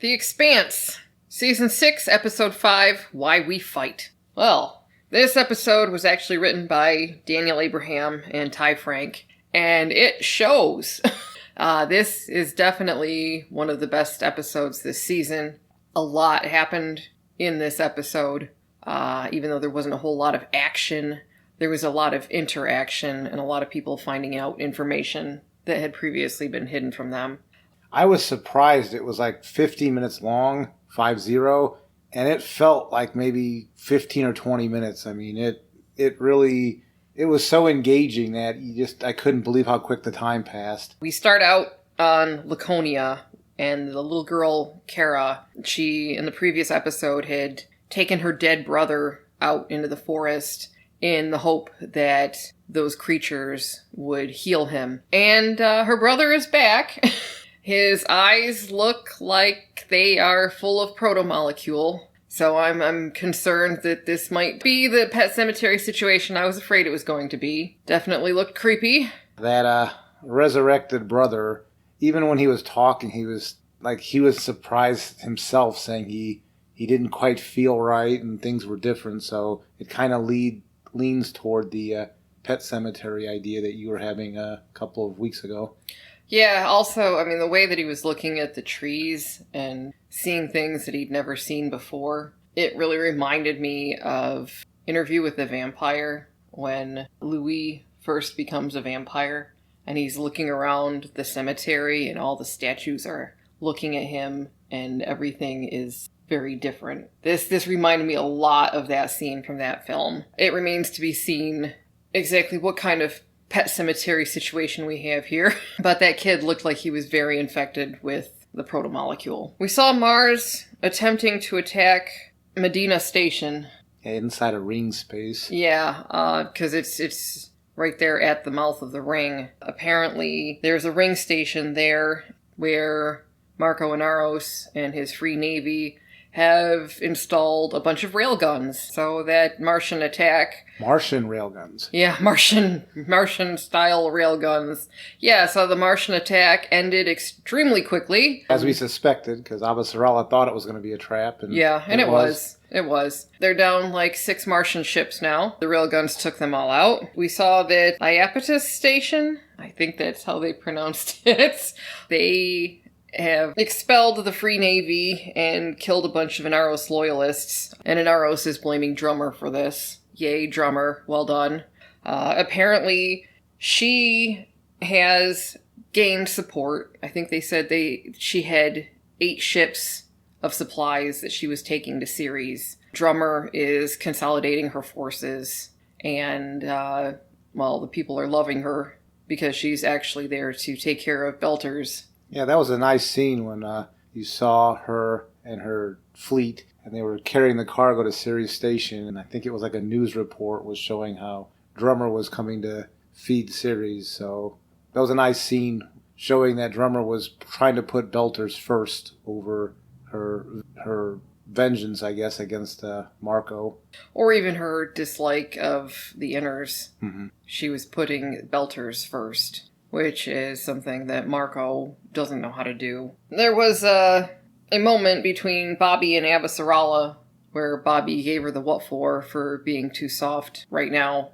The Expanse, Season 6, Episode 5, Why We Fight. Well, this episode was actually written by Daniel Abraham and Ty Frank, and it shows. This is definitely one of the best episodes this season. A lot happened in this episode. Even though there wasn't a whole lot of action, there was a lot of interaction and a lot of people finding out information that had previously been hidden from them. I was surprised it was like 15 minutes long, 5-0, and it felt like maybe 15 or 20 minutes. I mean, it was so engaging that I couldn't believe how quick the time passed. We start out on Laconia, and the little girl, Kara, she, in the previous episode, had taken her dead brother out into the forest in the hope that those creatures would heal him. And her brother is back. His eyes look like they are full of protomolecule. So I'm concerned that this might be the Pet Cemetery situation I was afraid it was going to be. Definitely looked creepy. That resurrected brother, even when he was talking, he was surprised himself, saying he didn't quite feel right and things were different. So it kind of leans toward the Pet Cemetery idea that you were having a couple of weeks ago. Yeah, also, I mean, the way that he was looking at the trees and seeing things that he'd never seen before, it really reminded me of Interview with the Vampire, when Louis first becomes a vampire, and he's looking around the cemetery, and all the statues are looking at him, and everything is very different. This reminded me a lot of that scene from that film. It remains to be seen exactly what kind of Pet Cemetery situation we have here. But that kid looked like he was very infected with the protomolecule. We saw Mars attempting to attack Medina Station. Yeah, inside a ring space. Yeah, because it's right there at the mouth of the ring. Apparently, there's a ring station there where Marco Inaros and his Free Navy have installed a bunch of railguns. So that Martian attack... Martian railguns. Yeah, Martian-style railguns. Yeah, so the Martian attack ended extremely quickly. As we suspected, because Avasarala thought it was going to be a trap. And yeah, and it was. It was. They're down like 6 Martian ships now. The railguns took them all out. We saw that Iapetus Station, I think that's how they pronounced it, they have expelled the Free Navy and killed a bunch of Inaros loyalists. And Inaros is blaming Drummer for this. Yay, Drummer. Well done. Apparently, she has gained support. I think they said she had 8 ships of supplies that she was taking to Ceres. Drummer is consolidating her forces. And, the people are loving her because she's actually there to take care of Belters. Yeah, that was a nice scene when you saw her and her fleet, and they were carrying the cargo to Ceres Station, and I think it was like a news report was showing how Drummer was coming to feed Ceres. So that was a nice scene showing that Drummer was trying to put Belters first over her vengeance, I guess, against Marco. Or even her dislike of the Inners. Mm-hmm. She was putting Belters first, which is something that Marco doesn't know how to do. There was a moment between Bobby and Avasarala where Bobby gave her the what for being too soft right now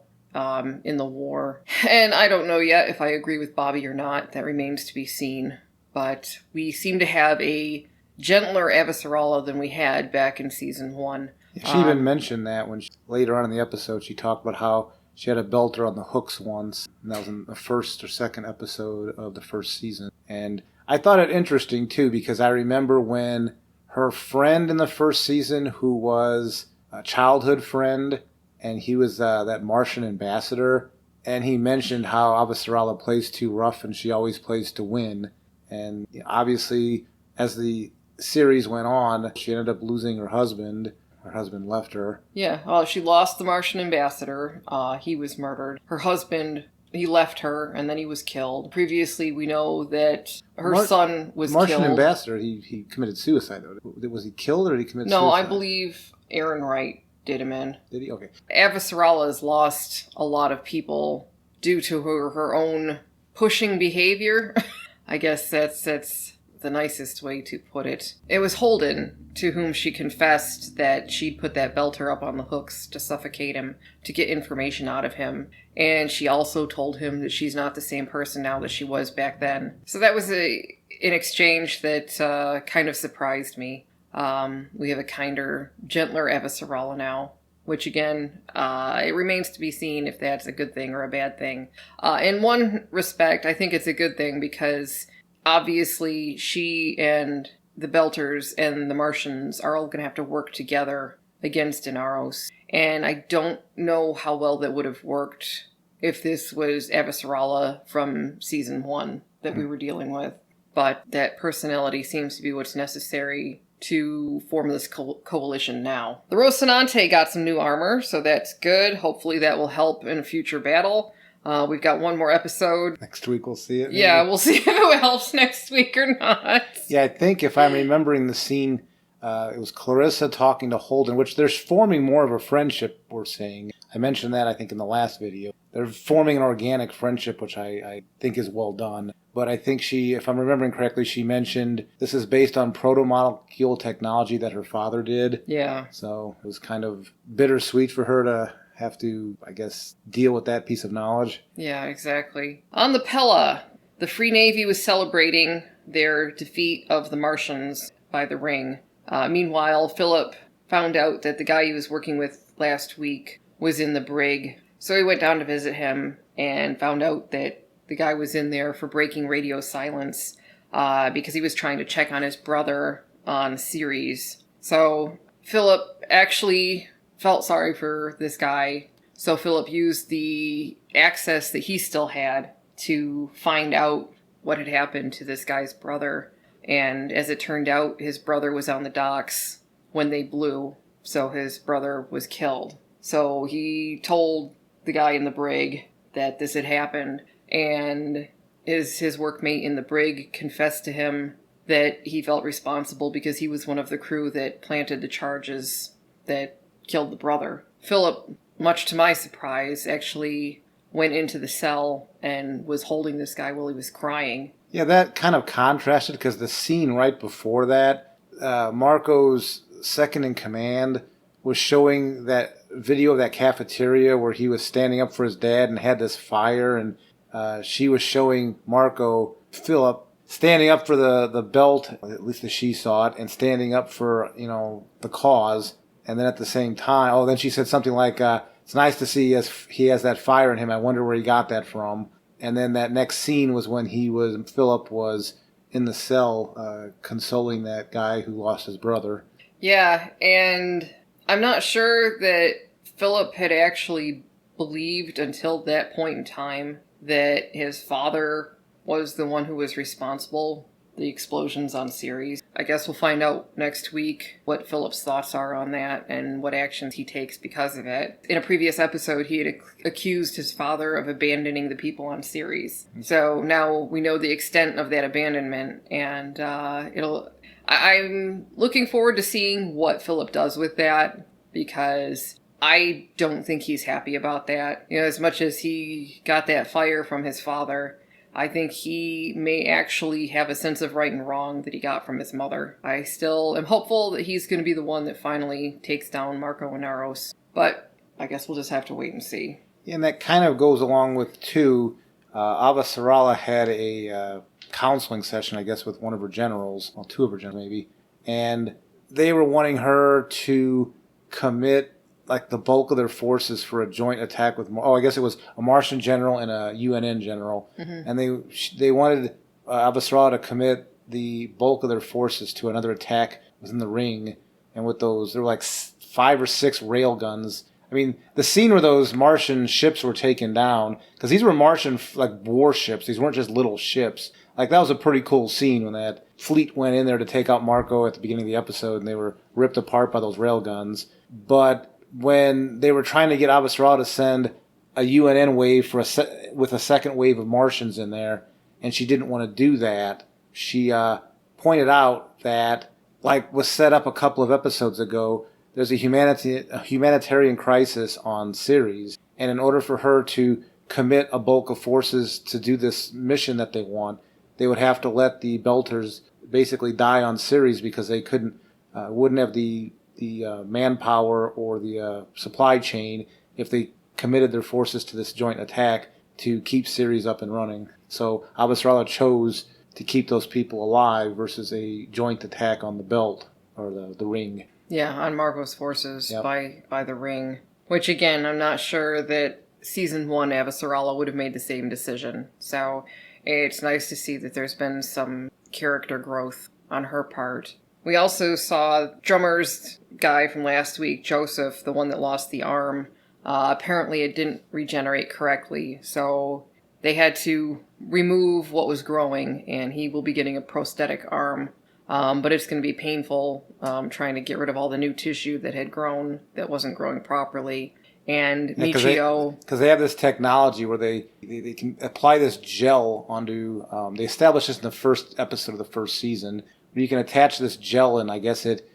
in the war. And I don't know yet if I agree with Bobby or not. That remains to be seen. But we seem to have a gentler Avasarala than we had back in Season 1. She even mentioned that when later on in the episode she talked about how she had a Belter on the hooks once, and that was in the first or second episode of the first season. And I thought it interesting, too, because I remember when her friend in the first season, who was a childhood friend, and he was that Martian ambassador, and he mentioned how Avasarala plays too rough and she always plays to win. And obviously, as the series went on, she ended up losing her husband. Her husband left her. Yeah, well, she lost the Martian ambassador. He was murdered. Her husband, he left her, and then he was killed. Previously, we know that her son was Martian killed. Martian ambassador, he committed suicide, though. Was he killed, or did he commit suicide? No, I believe Aaron Wright did him in. Did he? Okay. Avasarala has lost a lot of people due to her own pushing behavior. I guess that's the nicest way to put it. It was Holden to whom she confessed that she'd put that belter up on the hooks to suffocate him, to get information out of him. And she also told him that she's not the same person now that she was back then. So that was an exchange that kind of surprised me. We have a kinder, gentler Avasarala now. Which, again, it remains to be seen if that's a good thing or a bad thing. In one respect, I think it's a good thing because, obviously, she and the Belters and the Martians are all going to have to work together against Inaros. And I don't know how well that would have worked if this was Avasarala from Season 1 that we were dealing with. But that personality seems to be what's necessary to form this coalition now. The Rocinante got some new armor, so that's good. Hopefully that will help in a future battle. We've got one more episode. Next week we'll see it. Maybe. Yeah, we'll see if it helps next week or not. Yeah, I think if I'm remembering the scene, it was Clarissa talking to Holden, which they're forming more of a friendship, we're saying. I mentioned that, I think, in the last video. They're forming an organic friendship, which I think is well done. But I think she, if I'm remembering correctly, she mentioned this is based on proto-molecule technology that her father did. Yeah. So it was kind of bittersweet for her to have to, I guess, deal with that piece of knowledge. Yeah, exactly. On the Pella, the Free Navy was celebrating their defeat of the Martians by the Ring. Meanwhile, Philip found out that the guy he was working with last week was in the brig. So he went down to visit him and found out that the guy was in there for breaking radio silence because he was trying to check on his brother on Ceres. So Philip actually felt sorry for this guy. So Philip used the access that he still had to find out what had happened to this guy's brother. And as it turned out, his brother was on the docks when they blew. So his brother was killed. So he told the guy in the brig that this had happened. And his workmate in the brig confessed to him that he felt responsible because he was one of the crew that planted the charges that killed the brother. Philip, much to my surprise, actually went into the cell and was holding this guy while he was crying. Yeah, that kind of contrasted because the scene right before that, Marco's second in command was showing that video of that cafeteria where he was standing up for his dad and had this fire, and she was showing Philip, standing up for the belt, at least as she saw it, and standing up for, the cause. And then at the same time, then she said something like, it's nice to see he has that fire in him. I wonder where he got that from. And then that next scene was when Philip was in the cell consoling that guy who lost his brother. Yeah, and I'm not sure that Philip had actually believed until that point in time that his father was the one who was responsible for the explosions on Ceres. I guess we'll find out next week what Philip's thoughts are on that and what actions he takes because of it. In a previous episode, he had accused his father of abandoning the people on Ceres. So now we know the extent of that abandonment, and I'm looking forward to seeing what Philip does with that, because I don't think he's happy about that. As much as he got that fire from his father, I think he may actually have a sense of right and wrong that he got from his mother. I still am hopeful that he's going to be the one that finally takes down Marco Inaros. But I guess we'll just have to wait and see. Yeah, and that kind of goes along with, too, Avasarala had a counseling session, I guess, with one of her generals, well, two of her generals maybe, and they were wanting her to commit the bulk of their forces for a joint attack with, I guess it was a Martian general and a UNN general, and they wanted Avasarala to commit the bulk of their forces to another attack within the ring, and with those, there were 5 or 6 rail guns. I mean, the scene where those Martian ships were taken down, because these were Martian warships, these weren't just little ships. That was a pretty cool scene when that fleet went in there to take out Marco at the beginning of the episode, and they were ripped apart by those rail guns. But when they were trying to get Avasarala to send a UNN wave with a second wave of Martians in there, and she didn't want to do that, she pointed out that, was set up a couple of episodes ago, there's a humanitarian crisis on Ceres, and in order for her to commit a bulk of forces to do this mission that they want, they would have to let the Belters basically die on Ceres because they wouldn't have the manpower or the supply chain if they committed their forces to this joint attack to keep Ceres up and running. So Avasarala chose to keep those people alive versus a joint attack on the belt or the ring. Yeah, on Marco's forces by the ring. Which, again, I'm not sure that Season 1 Avasarala would have made the same decision. So it's nice to see that there's been some character growth on her part. We also saw Drummer's guy from last week, Joseph, the one that lost the arm. Apparently it didn't regenerate correctly, so they had to remove what was growing, and he will be getting a prosthetic arm. But it's going to be painful trying to get rid of all the new tissue that had grown that wasn't growing properly. And Michio... Because they have this technology where they can apply this gel onto... they established this in the first episode of the first season, where you can attach this gel and I guess it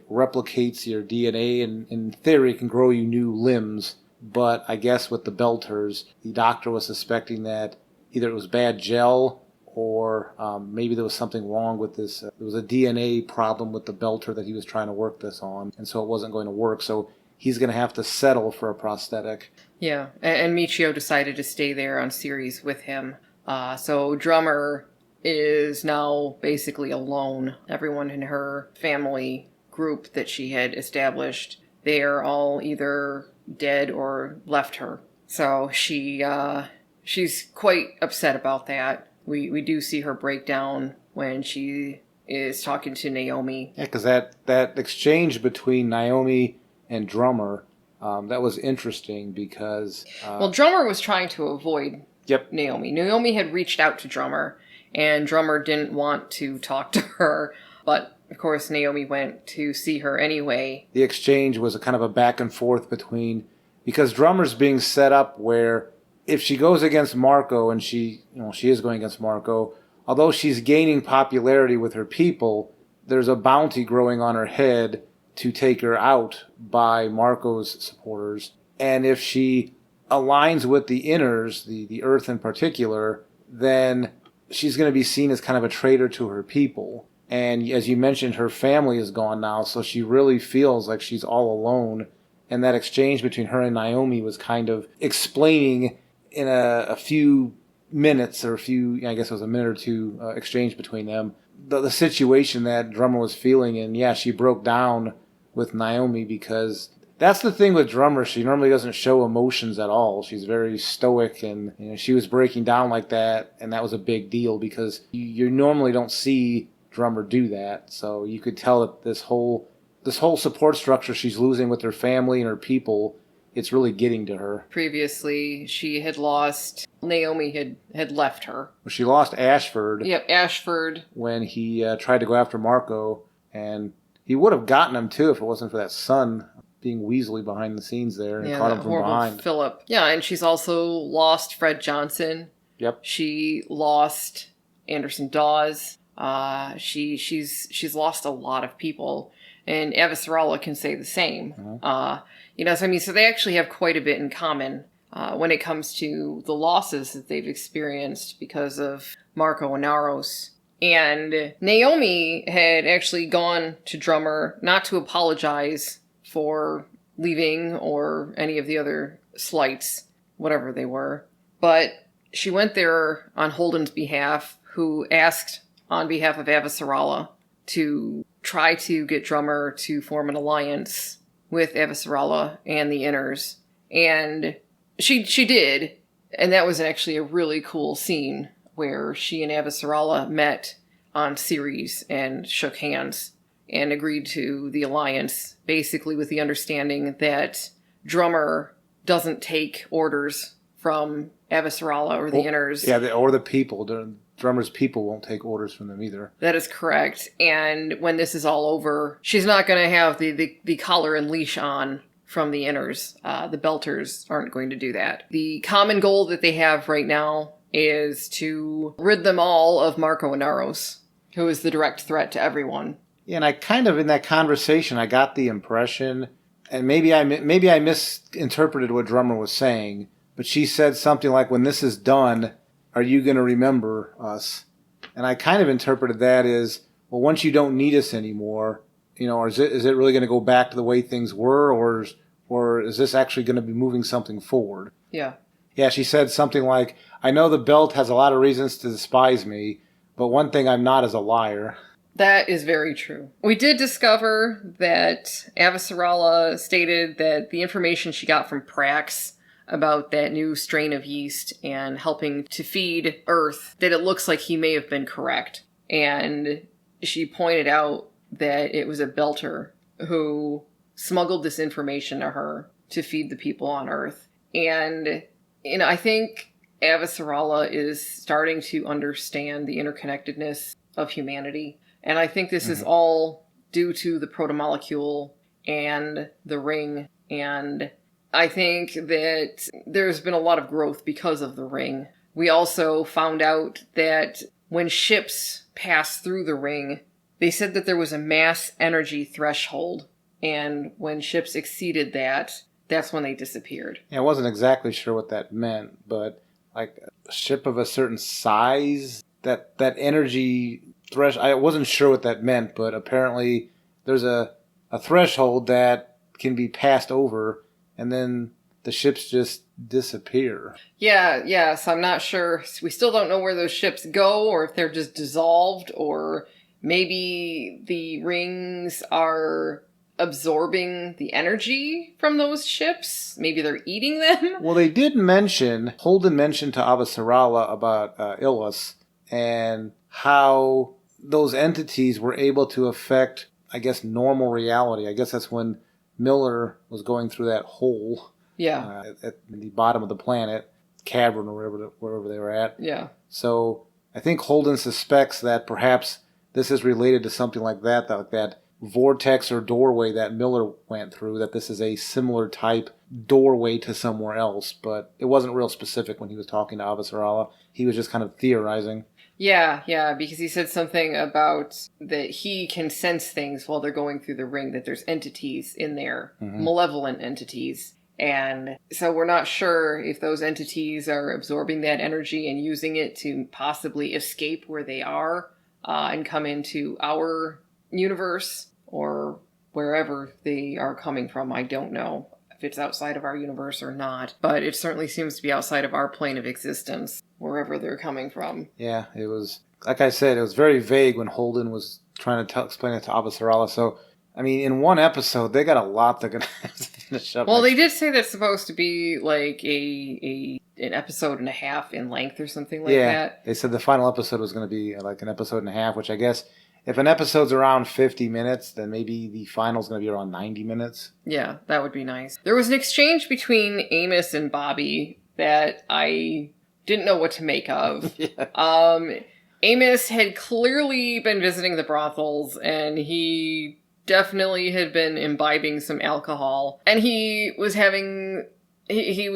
replicates your DNA and in theory it can grow you new limbs. But I guess with the Belters, the doctor was suspecting that either it was bad gel or maybe there was something wrong with this. There was a DNA problem with the Belter that he was trying to work this on, and so it wasn't going to work. So he's going to have to settle for a prosthetic. Yeah, and Michio decided to stay there on Ceres with him. So Drummer is now basically alone. Everyone in her family group that she had established, they're all either dead or left her. So she's quite upset about that. We do see her break down when she is talking to Naomi. Yeah, because that exchange between Naomi and Drummer, that was interesting because... well, Drummer was trying to avoid Naomi. Naomi had reached out to Drummer, and Drummer didn't want to talk to her, but of course Naomi went to see her anyway. The exchange was a kind of a back and forth between... Because Drummer's being set up where if she goes against Marco, and she is going against Marco, although she's gaining popularity with her people, there's a bounty growing on her head to take her out by Marco's supporters. And if she aligns with the Inners, the Earth in particular, then she's going to be seen as kind of a traitor to her people. And as you mentioned, her family is gone now, so she really feels like she's all alone. And that exchange between her and Naomi was kind of explaining in a few minutes, or I guess it was a minute or two exchange between them, the situation that Drummer was feeling. And yeah, she broke down with Naomi because that's the thing with Drummer. She normally doesn't show emotions at all. She's very stoic, and she was breaking down like that, and that was a big deal because you normally don't see Drummer do that. So you could tell that this whole support structure she's losing with her family and her people, it's really getting to her. Previously, she had lost... Naomi had left her. Well, she lost Ashford. Yep, Ashford. When he tried to go after Marco, and he would have gotten him too if it wasn't for that son being weaselly behind the scenes there and caught him from behind. Philip. Yeah, and she's also lost Fred Johnson. Yep. She lost Anderson Dawes. She's lost a lot of people. And Avasarala can say the same. Mm-hmm. So they actually have quite a bit in common when it comes to the losses that they've experienced because of Marco and Naros. And Naomi had actually gone to Drummer not to apologize for leaving or any of the other slights, whatever they were. But she went there on Holden's behalf, who asked on behalf of Avasarala to try to get Drummer to form an alliance with Avasarala and the Inners. And she did, and that was actually a really cool scene where she and Avasarala met on Ceres and shook hands and agreed to the alliance, basically with the understanding that Drummer doesn't take orders from Avasarala or the Inners. Yeah, or the people. Drummer's people won't take orders from them either. That is correct. And when this is all over, she's not going to have the collar and leash on from the Inners. The Belters aren't going to do that. The common goal that they have right now is to rid them all of Marco and Naros, who is the direct threat to everyone. Yeah, and I kind of, in that conversation, I got the impression, and maybe I misinterpreted what Drummer was saying, but she said something like, when this is done, are you going to remember us? And I kind of interpreted that as, well, once you don't need us anymore, or is it really going to go back to the way things were, or is this actually going to be moving something forward? Yeah. Yeah, she said something like, I know the belt has a lot of reasons to despise me, but one thing I'm not is a liar. That is very true. We did discover that Avasarala stated that the information she got from Prax about that new strain of yeast and helping to feed Earth, that it looks like he may have been correct. And she pointed out that it was a Belter who smuggled this information to her to feed the people on Earth. And I think Avasarala is starting to understand the interconnectedness of humanity. And I think this is all due to the protomolecule and the ring. And I think that there's been a lot of growth because of the ring. We also found out that when ships pass through the ring, they said that there was a mass energy threshold. And when ships exceeded that, that's when they disappeared. Yeah, I wasn't exactly sure what that meant, but like a ship of a certain size, that energy threshold, I wasn't sure what that meant, but apparently there's a threshold that can be passed over, and then the ships just disappear. Yeah, so I'm not sure. We still don't know where those ships go, or if they're just dissolved, or maybe the rings are absorbing the energy from those ships. Maybe they're eating them. Well, they did Holden mentioned to Avasarala about Illus, and how those entities were able to affect, I guess, normal reality. I guess that's when Miller was going through that hole at the bottom of the planet, cavern or wherever they were at. Yeah. So I think Holden suspects that perhaps this is related to something like that vortex or doorway that Miller went through, that this is a similar type doorway to somewhere else. But it wasn't real specific when he was talking to Avasarala. He was just kind of theorizing. Yeah, because he said something about that he can sense things while they're going through the ring, that there's entities in there, malevolent entities. And so we're not sure if those entities are absorbing that energy and using it to possibly escape where they are and come into our universe or wherever they are coming from. I don't know if it's outside of our universe or not, but it certainly seems to be outside of our plane of existence, wherever they're coming from. Yeah, it was, like I said, it was very vague when Holden was trying to explain it to Avasarala. So, I mean, in one episode, they got a lot they're going to have to finish up. Well, they did say that's supposed to be like an episode and a half in length or something like that. Yeah, they said the final episode was going to be like an episode and a half, which I guess if an episode's around 50 minutes, then maybe the final's going to be around 90 minutes. Yeah, that would be nice. There was an exchange between Amos and Bobby that I didn't know what to make of. Yeah. Amos had clearly been visiting the brothels, and he definitely had been imbibing some alcohol. And he was having... He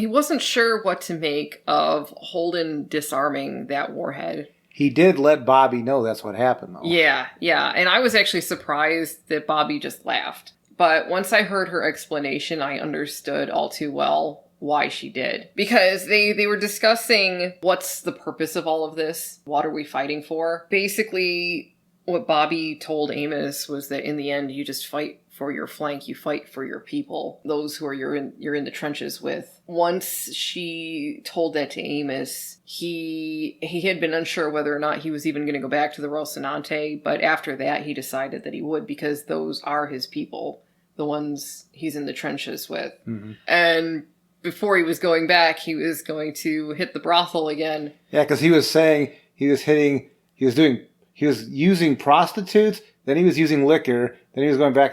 wasn't sure what to make of Holden disarming that warhead. He did let Bobby know that's what happened, though. Yeah. And I was actually surprised that Bobby just laughed. But once I heard her explanation, I understood all too well why she did. Because they were discussing what's the purpose of all of this? What are we fighting for? Basically, what Bobby told Amos was that in the end, you just fight for your flank, you fight for your people, those who you're in the trenches with. Once she told that to Amos, he had been unsure whether or not he was even going to go back to the Rocinante, but after that he decided that he would, because those are his people, the ones he's in the trenches with. Mm-hmm. And before he was going back, he was going to hit the brothel again. Yeah, because he was saying he was using prostitutes, then he was using liquor, then he was going back,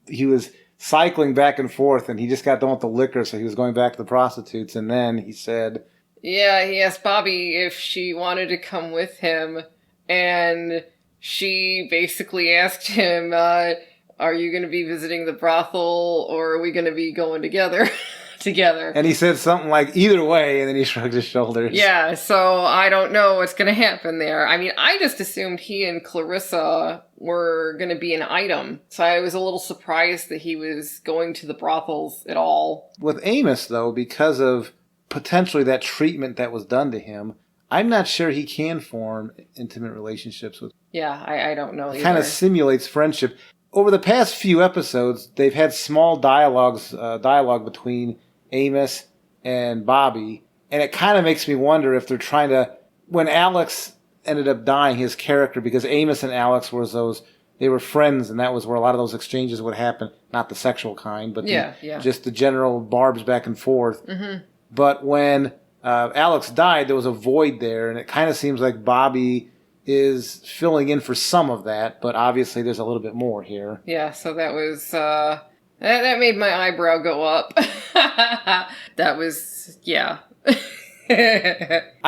he was cycling back and forth, and he just got done with the liquor, so he was going back to the prostitutes, and then he said... Yeah, he asked Bobby if she wanted to come with him, and she basically asked him, are you going to be visiting the brothel, or are we going to be going together? And he said something like, either way, and then he shrugged his shoulders. Yeah, so I don't know what's going to happen there. I mean, I just assumed he and Clarissa were going to be an item, so I was a little surprised that he was going to the brothels at all. With Amos, though, because of potentially that treatment that was done to him, I'm not sure he can form intimate relationships with Yeah, I don't know either. It kind of simulates friendship. Over the past few episodes, they've had small dialogue between Amos and Bobby, and it kind of makes me wonder if they're trying to... When Alex ended up dying, his character, because Amos and Alex they were friends, and that was where a lot of those exchanges would happen. Not the sexual kind, but just the general barbs back and forth. Mm-hmm. But when Alex died, there was a void there, and it kind of seems like Bobby is filling in for some of that, but obviously there's a little bit more here. Yeah, so that was... that made my eyebrow go up. That was... Yeah.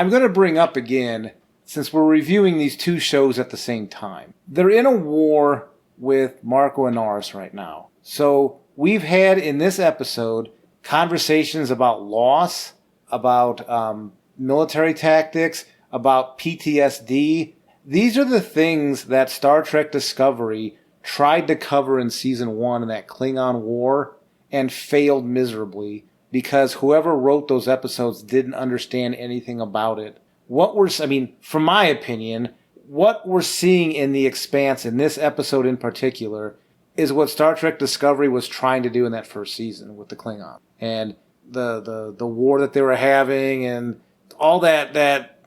I'm going to bring up again, since we're reviewing these two shows at the same time. They're in a war with Marco and Naris right now. So we've had in this episode conversations about loss, about military tactics, about PTSD. These are the things that Star Trek Discovery tried to cover in Season 1 in that Klingon War and failed miserably because whoever wrote those episodes didn't understand anything about it. From my opinion, what we're seeing in The Expanse, in this episode in particular, is what Star Trek Discovery was trying to do in that first season with the Klingon. And the war that they were having and all that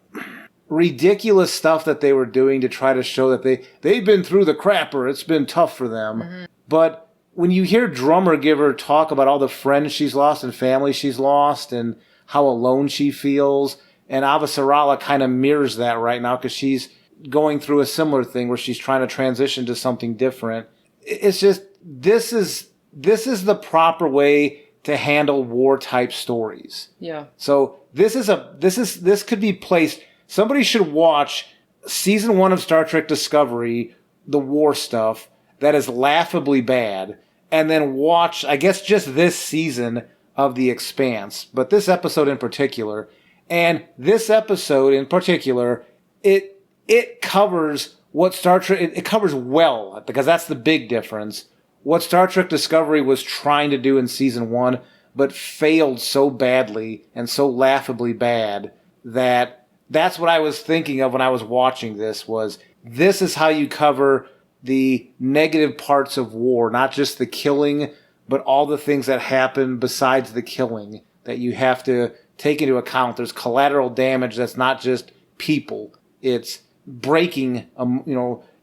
ridiculous stuff that they were doing to try to show that they've been through the crapper. It's been tough for them. Mm-hmm. But when you hear Drummer give her talk about all the friends she's lost and family she's lost and how alone she feels, and Avasarala kind of mirrors that right now because she's going through a similar thing where she's trying to transition to something different. It's just, this is the proper way to handle war type stories. Yeah. So this could be placed. Somebody should watch Season 1 of Star Trek Discovery, the war stuff, that is laughably bad, and then watch, I guess, just this season of The Expanse, but this episode in particular. And this episode in particular, it covers what Star Trek... It covers well, because that's the big difference. What Star Trek Discovery was trying to do in Season 1, but failed so badly and so laughably bad that's what I was thinking of when I was watching this is how you cover the negative parts of war, not just the killing, but all the things that happen besides the killing that you have to take into account. There's collateral damage that's not just people. It's breaking,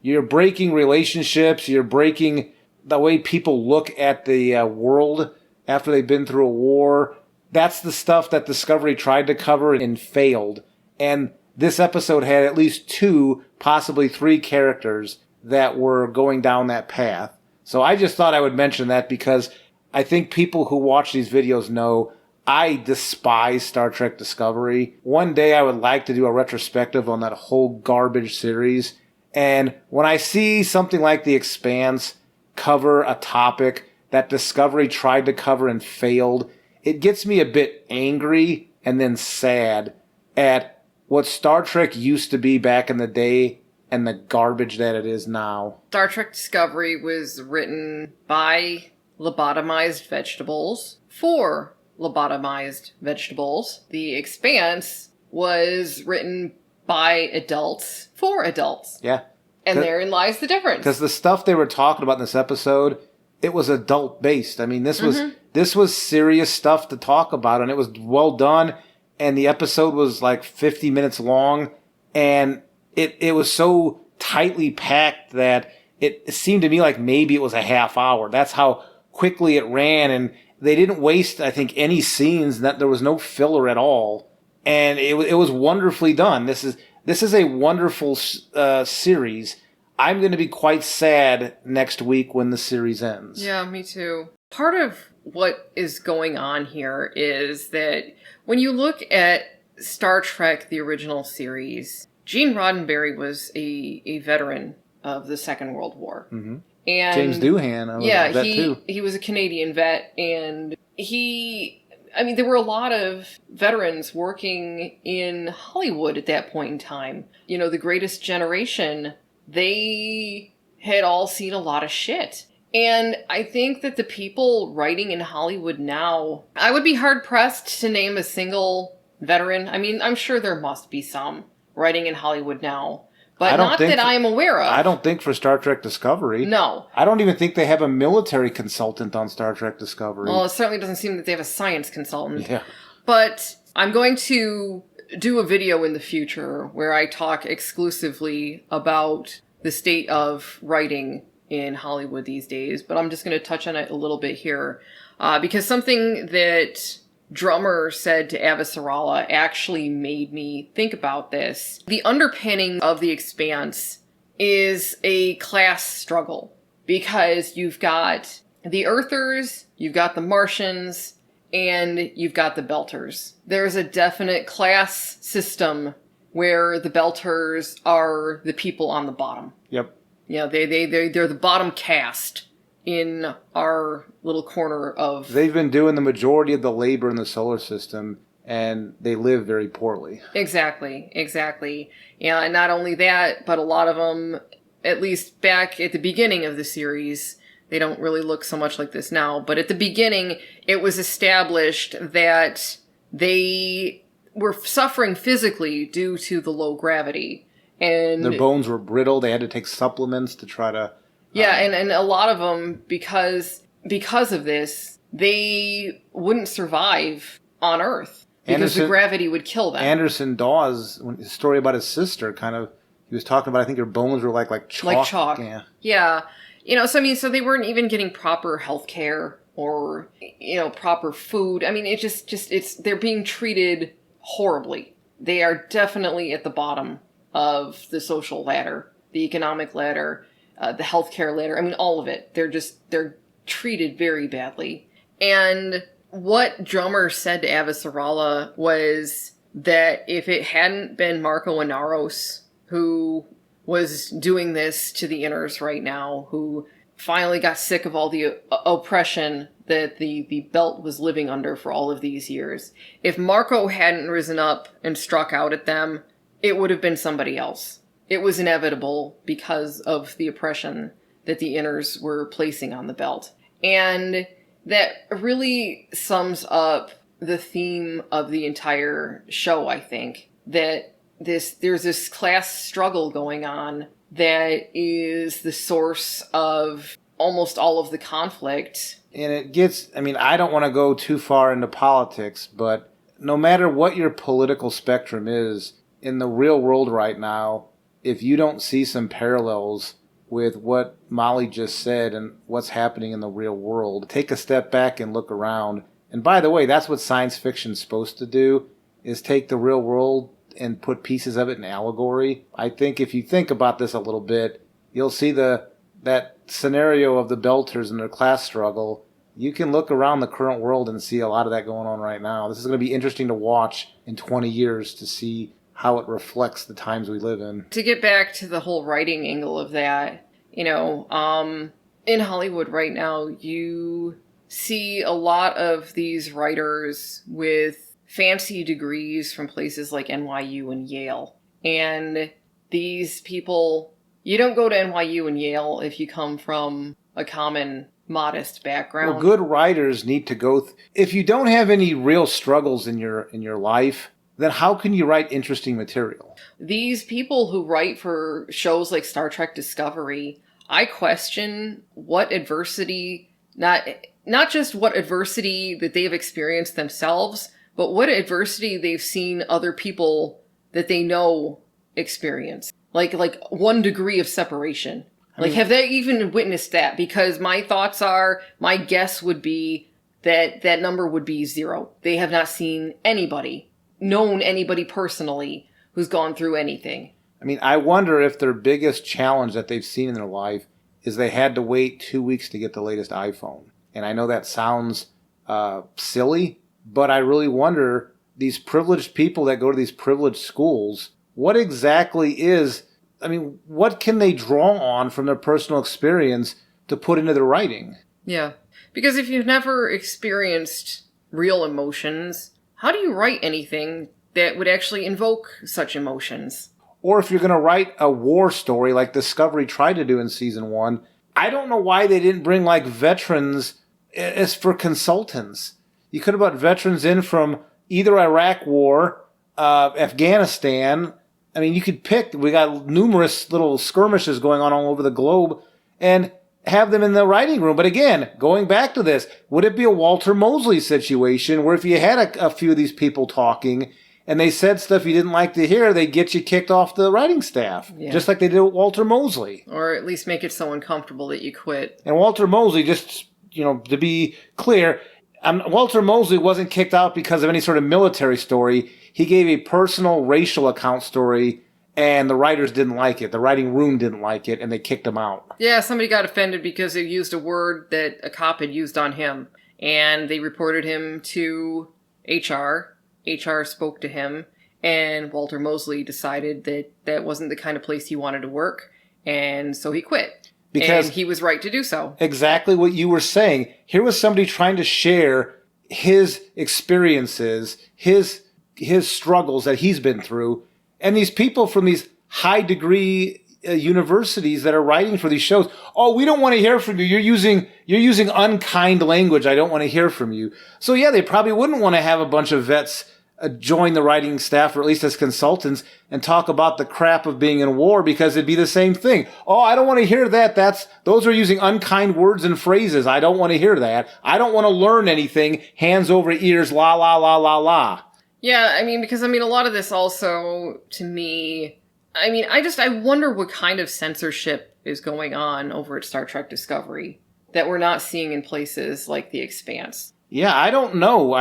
you're breaking relationships, you're breaking the way people look at the world after they've been through a war. That's the stuff that Discovery tried to cover and failed. And this episode had at least 2, possibly 3 characters that were going down that path. So I just thought I would mention that because I think people who watch these videos know I despise Star Trek Discovery. One day I would like to do a retrospective on that whole garbage series. And when I see something like The Expanse cover a topic that Discovery tried to cover and failed, it gets me a bit angry and then sad at what Star Trek used to be back in the day and the garbage that it is now. Star Trek Discovery was written by lobotomized vegetables for lobotomized vegetables. The Expanse was written by adults for adults. Yeah. And therein lies the difference. Because the stuff they were talking about in this episode, it was adult-based. I mean, this was serious stuff to talk about, and it was well done. And the episode was like 50 minutes long, and it was so tightly packed that it seemed to me like maybe it was a half hour. That's how quickly it ran, and they didn't waste, I think, any scenes. That there was no filler at all, and it was wonderfully done. This is a wonderful series. I'm going to be quite sad next week when the series ends. Yeah, me too. Part of what is going on here is that when you look at Star Trek, the original series, Gene Roddenberry was a veteran of the Second World War. Mm-hmm. And James Doohan, he was a Canadian vet, and there were a lot of veterans working in Hollywood at that point in time. You know, the Greatest Generation, they had all seen a lot of shit. And I think that the people writing in Hollywood now, I would be hard-pressed to name a single veteran. I mean, I'm sure there must be some writing in Hollywood now But not that I am aware of. I don't think for Star Trek Discovery. No. I don't even think they have a military consultant on Star Trek Discovery. Well, it certainly doesn't seem that they have a science consultant. Yeah. But I'm going to do a video in the future where I talk exclusively about the state of writing in Hollywood these days. But I'm just going to touch on it a little bit here. Because something that Drummer said to Avasarala actually made me think about this. The underpinning of The Expanse is a class struggle because you've got the Earthers, you've got the Martians, and you've got the Belters. There's a definite class system where the Belters are the people on the bottom. Yep. You know, they're the bottom caste in our little corner of... They've been doing the majority of the labor in the solar system, and they live very poorly. Exactly. Yeah, and not only that, but a lot of them, at least back at the beginning of the series, they don't really look so much like this now, but at the beginning, it was established that they were suffering physically due to the low gravity. And their bones were brittle. They had to take supplements to try to... Yeah, and a lot of them, because of this, they wouldn't survive on Earth because the gravity would kill them. Anderson Dawes, his story about his sister, he was talking about, I think her bones were like chalk. Like chalk. Yeah. You know, so they weren't even getting proper health care or, proper food. I mean, they're being treated horribly. They are definitely at the bottom of the social ladder, the economic ladder, the healthcare ladder. I mean, all of it. They're treated very badly. And what Drummer said to Avasarala was that if it hadn't been Marco Inaros, who was doing this to the Inners right now, who finally got sick of all the oppression that the Belt was living under for all of these years, if Marco hadn't risen up and struck out at them, it would have been somebody else. It was inevitable because of the oppression that the Inners were placing on the Belt. And that really sums up the theme of the entire show, I think. That there's this class struggle going on that is the source of almost all of the conflict. And it gets, I don't want to go too far into politics, but no matter what your political spectrum is, in the real world right now, if you don't see some parallels with what Molly just said and what's happening in the real world, take a step back and look around. And by the way, that's what science fiction's supposed to do, is take the real world and put pieces of it in allegory. I think if you think about this a little bit, you'll see that scenario of the Belters and their class struggle. You can look around the current world and see a lot of that going on right now. This is going to be interesting to watch in 20 years to see how it reflects the times we live in. To get back to the whole writing angle of that, in Hollywood right now, you see a lot of these writers with fancy degrees from places like NYU and Yale. And these people, you don't go to NYU and Yale if you come from a common, modest background. Well, good writers need to go... if you don't have any real struggles in your life, then how can you write interesting material? These people who write for shows like Star Trek Discovery, I question what adversity, not just what adversity that they've experienced themselves, but what adversity they've seen other people that they know experience. Like 1 degree of separation. Have they even witnessed that? Because my guess would be that number would be 0. They have not seen known anybody personally who's gone through anything. I wonder if their biggest challenge that they've seen in their life is they had to wait 2 weeks to get the latest iPhone. And I know that sounds silly, but I really wonder, these privileged people that go to these privileged schools, what exactly is... what can they draw on from their personal experience to put into their writing? Yeah. Because if you've never experienced real emotions, how do you write anything that would actually invoke such emotions? Or if you're going to write a war story like Discovery tried to do in season 1, I don't know why they didn't bring veterans as for consultants. You could have brought veterans in from either Iraq War, Afghanistan, I mean, you could pick, we got numerous little skirmishes going on all over the globe, and have them in the writing room. But again, going back to this, would it be a Walter Mosley situation where if you had a few of these people talking and they said stuff you didn't like to hear, they'd get you kicked off the writing staff, just like they did with Walter Mosley. Or at least make it so uncomfortable that you quit. And Walter Mosley, just, to be clear, Walter Mosley wasn't kicked out because of any sort of military story. He gave a personal racial account story, and the writers didn't like it. The writing room didn't like it, and they kicked him out. Yeah, somebody got offended because they used a word that a cop had used on him, and they reported him to HR. HR spoke to him, and Walter Mosley decided that that wasn't the kind of place he wanted to work, and so he quit. And he was right to do so. Exactly what you were saying. Here was somebody trying to share his experiences, his struggles that he's been through, and these people from these high degree universities that are writing for these shows, oh, we don't want to hear from you. You're using unkind language. I don't want to hear from you. So yeah, they probably wouldn't want to have a bunch of vets join the writing staff, or at least as consultants, and talk about the crap of being in war, because it'd be the same thing. Oh, I don't want to hear that. Those are using unkind words and phrases. I don't want to hear that. I don't want to learn anything. Hands over ears, la, la, la, la, la. Yeah, because a lot of this also, to me, I wonder what kind of censorship is going on over at Star Trek Discovery that we're not seeing in places like The Expanse. Yeah, I don't know.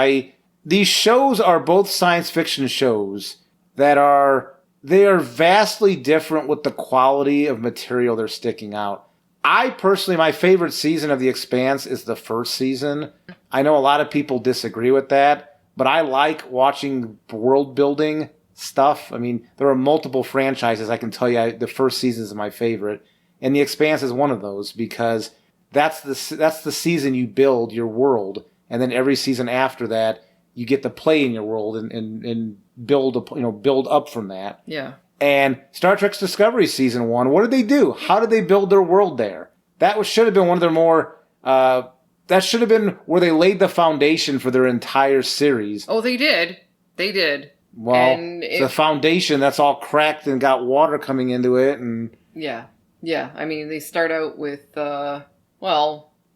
These shows are both science fiction shows they are vastly different with the quality of material they're sticking out. I personally, my favorite season of The Expanse is the first season. I know a lot of people disagree with that, but I like watching world building stuff. There are multiple franchises. I can tell you the first season is my favorite, and The Expanse is one of those, because that's the season you build your world, and then every season after that you get to play in your world and build up from that. Yeah. And Star Trek's Discovery season 1, what did they do? How did they build their world there? Should have been one of their more. That should have been where they laid the foundation for their entire series. Oh, they did. They did. Well, the foundation that's all cracked and got water coming into it, and yeah. They start out with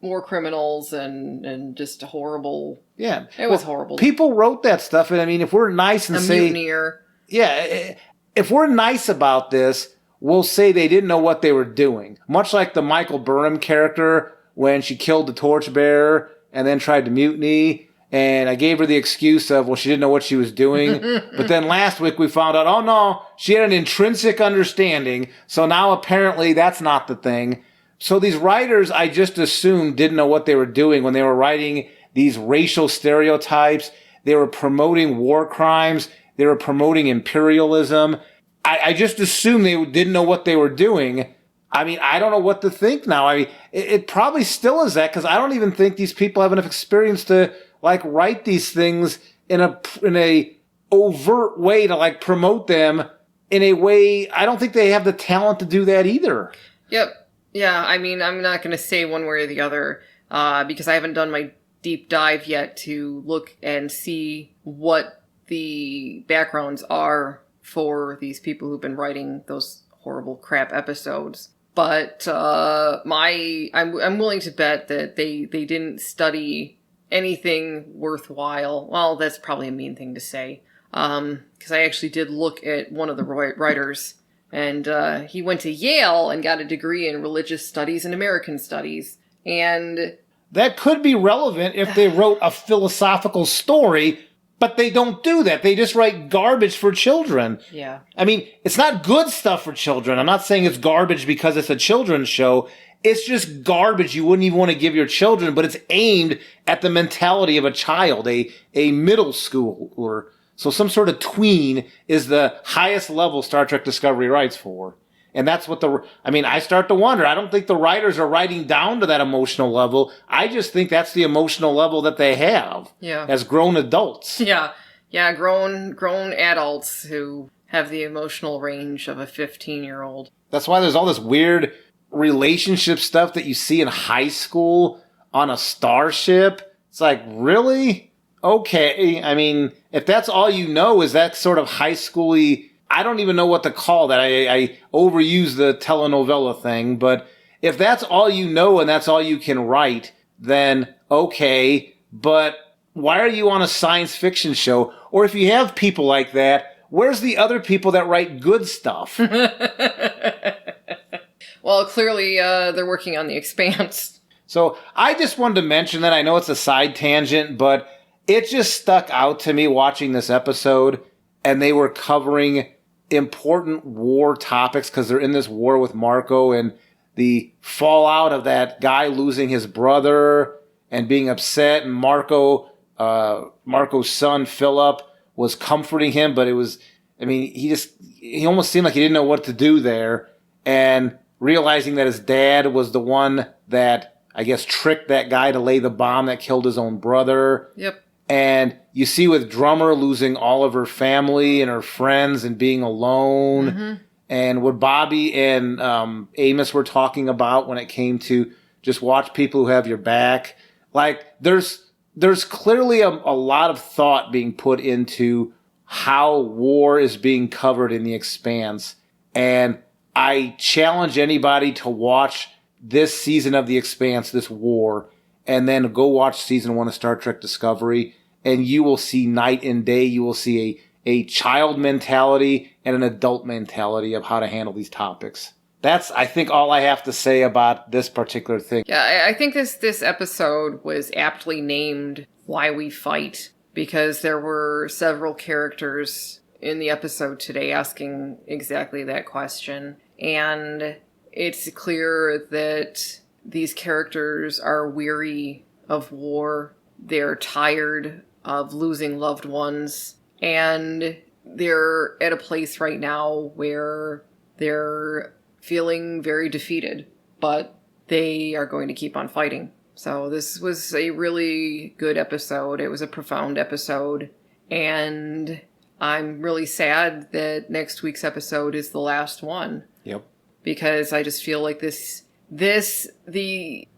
more criminals and just horrible. Yeah, it was horrible. People wrote that stuff, and if we're nice and say mutineer. Yeah, if we're nice about this, we'll say they didn't know what they were doing. Much like the Michael Burnham character when she killed the torchbearer and then tried to mutiny. And I gave her the excuse of, she didn't know what she was doing. But then last week we found out, oh no, she had an intrinsic understanding. So now apparently that's not the thing. So these writers, I just assumed, didn't know what they were doing when they were writing these racial stereotypes. They were promoting war crimes. They were promoting imperialism. I just assumed they didn't know what they were doing. I don't know what to think now. It probably still is that, because I don't even think these people have enough experience to write these things in a overt way to promote them in a way. I don't think they have the talent to do that either. Yep. Yeah. I'm not going to say one way or the other, because I haven't done my deep dive yet to look and see what the backgrounds are for these people who've been writing those horrible crap episodes. But I'm willing to bet that they didn't study anything worthwhile. Well, that's probably a mean thing to say, because I actually did look at one of the writers, and he went to Yale and got a degree in religious studies and American studies. And that could be relevant if they wrote a philosophical story, but they don't do that. They just write garbage for children. Yeah. It's not good stuff for children. I'm not saying it's garbage because it's a children's show. It's just garbage you wouldn't even want to give your children, but it's aimed at the mentality of a child, a middle schooler. So some sort of tween is the highest level Star Trek Discovery writes for. And that's what I start to wonder. I don't think the writers are writing down to that emotional level. I just think that's the emotional level that they have. Yeah. As grown adults. Yeah. Yeah, grown adults who have the emotional range of a 15-year-old. That's why there's all this weird relationship stuff that you see in high school on a starship. It's really? Okay. If that's all you know is that sort of high schooly I don't even know what to call that. I overuse the telenovela thing, but if that's all you know and that's all you can write, then okay, but why are you on a science fiction show? Or if you have people like that, where's the other people that write good stuff? Well, clearly they're working on The Expanse. So I just wanted to mention that. I know it's a side tangent, but it just stuck out to me watching this episode, and they were covering important war topics because they're in this war with Marco and the fallout of that guy losing his brother and being upset. And Marco's son, Philip, was comforting him, but he almost seemed like he didn't know what to do there. And realizing that his dad was the one that, I guess, tricked that guy to lay the bomb that killed his own brother. Yep. And you see with Drummer losing all of her family and her friends and being alone. Mm-hmm. And what Bobby and Amos were talking about when it came to just watch people who have your back. Like, there's clearly a lot of thought being put into how war is being covered in The Expanse. And I challenge anybody to watch this season of The Expanse, this war, and then go watch season 1 of Star Trek Discovery, and you will see night and day. You will see a child mentality and an adult mentality of how to handle these topics. That's, I think, all I have to say about this particular thing. Yeah, I think this episode was aptly named Why We Fight, because there were several characters in the episode today asking exactly that question. And it's clear that these characters are weary of war. They're tired of losing loved ones. And they're at a place right now where they're feeling very defeated. But they are going to keep on fighting. So this was a really good episode. It was a profound episode. And I'm really sad that next week's episode is the last one. Yep. Because I just feel like the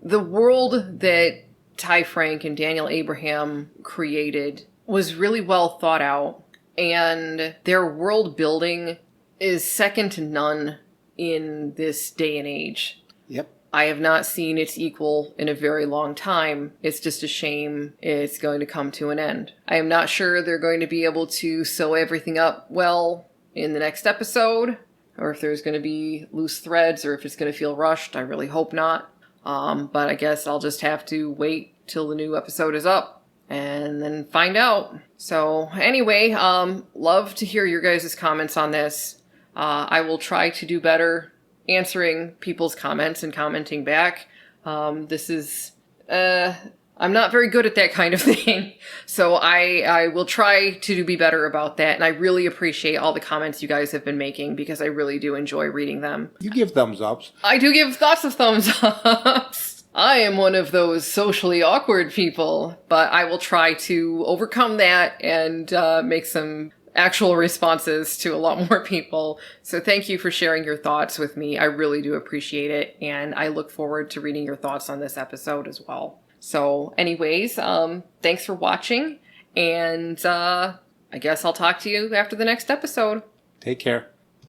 world that Ty Frank and Daniel Abraham created was really well thought out, and their world building is second to none in this day and age. Yep. I have not seen its equal in a very long time. It's just a shame it's going to come to an end. I am not sure they're going to be able to sew everything up well in the next episode, or if there's going to be loose threads, or if it's going to feel rushed. I really hope not. But I guess I'll just have to wait till the new episode is up and then find out. So anyway, love to hear your guys' comments on this. I will try to do better answering people's comments and commenting back. This is, I'm not very good at that kind of thing. So I will try to be better about that. And I really appreciate all the comments you guys have been making, because I really do enjoy reading them. You give thumbs ups. I do give lots of thumbs ups. I am one of those socially awkward people, but I will try to overcome that and make some actual responses to a lot more people. So thank you for sharing your thoughts with me. I really do appreciate it. And I look forward to reading your thoughts on this episode as well. So anyways, thanks for watching. And I guess I'll talk to you after the next episode. Take care.